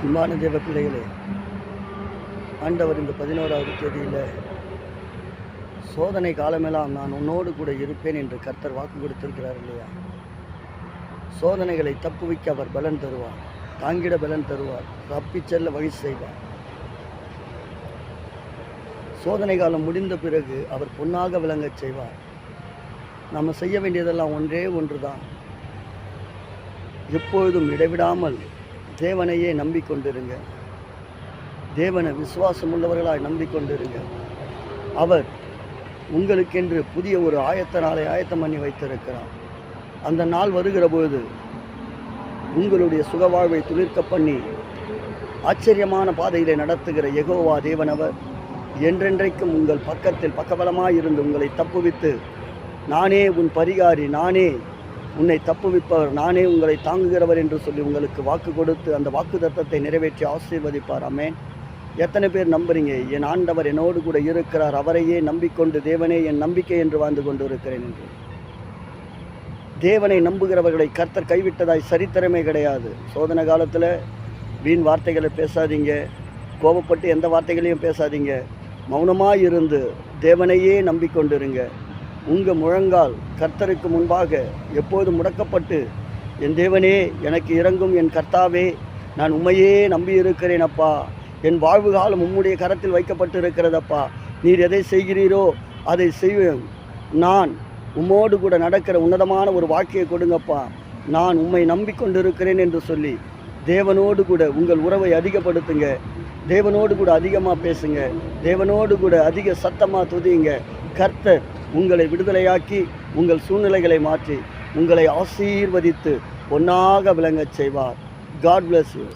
அன்பான தேவ பிள்ளைகளே, ஆண்டவர் இந்த 11வது தேதியில் சோதனை காலமெல்லாம் நான் உன்னோடு கூட இருப்பேன் என்று கர்த்தர் வாக்கு கொடுத்திருக்கிறார் இல்லையா? சோதனைகளை தப்புவிக்க அவர் பலன் தருவார், தாங்கிட பலன் தருவார், தப்பிச் செல்ல வழி செய்வார். சோதனை காலம் முடிந்த பிறகு அவர் பொன்னாக விளங்கச் செய்வார். நம்ம செய்ய வேண்டியதெல்லாம் ஒன்றே ஒன்று தான். எப்பொழுதும் இடைவிடாமல் தேவனையே நம்பிக்கொண்டிருங்க. தேவனை விசுவாசம் உள்ளவர்களாய் நம்பிக்கொண்டிருங்க. அவர் உங்களுக்கென்று புதிய ஒரு நாளை ஆயத்தம் பண்ணி வைத்திருக்கிறார். அந்த நாள் வருகிற பொழுது உங்களுடைய சுகவாழ்வை துளிர்க்க பண்ணி ஆச்சரியமான பாதையிலே நடத்துகிற யெகோவா தேவனவர் என்றென்றைக்கும் உங்கள் பக்கத்தில் பக்கபலமாய் இருந்து உங்களை தப்புவித்து, நானே உன் பரிகாரி, நானே உன்னை தப்புவிப்பவர், நானே உங்களை தாங்குகிறவர் என்று சொல்லி உங்களுக்கு வாக்கு கொடுத்து அந்த வாக்குத்தத்தத்தை நிறைவேற்றி ஆசீர்வதிப்பார். ஆமென். எத்தனை பேர் நம்புறீங்க? என் ஆண்டவர் என்னோடு கூட இருக்கிறார், அவரையே நம்பிக்கொண்டு தேவனே என் நம்பிக்கை என்று வாழ்ந்து கொண்டு இருக்கிறேன் என்று. தேவனை நம்புகிறவர்களை கர்த்தர் கைவிட்டதாய் சரித்திரமே கிடையாது. சோதனை காலத்தில் வீண் வார்த்தைகளை பேசாதீங்க, கோபப்பட்டு எந்த வார்த்தைகளையும் பேசாதீங்க. மௌனமாக இருந்து தேவனையே நம்பிக்கொண்டிருங்க. உங்கள் முழங்கால் கர்த்தருக்கு முன்பாக எப்போதும் முடக்கப்பட்டு, என் தேவனே எனக்கு இறங்கும், என் கர்த்தாவே நான் உம்மையே நம்பி இருக்கிறேன் அப்பா, என் வாழ்வு காலம் உம்முடைய கரத்தில் வைக்கப்பட்டு இருக்கிறதப்பா, நீர் எதை செய்கிறீரோ அதை செய்வேன், நான் உம்மோடு கூட நடக்கிற உன்னதமான ஒரு வாழ்க்கையை கொடுங்கப்பா, நான் உம்மை நம்பிக்கொண்டிருக்கிறேன் என்று சொல்லி தேவனோடு கூட உங்கள் உறவை அதிகப்படுத்துங்க. தேவனோடு கூட அதிகமாக பேசுங்க. தேவனோடு கூட அதிக சத்தமாக துதியுங்க. கர்த்தர் உங்களை விடுதலையாக்கி உங்கள் சூழ்நிலைகளை மாற்றி உங்களை ஆசீர்வதித்து பொன்னாக விளங்கச் செய்வார். God bless you.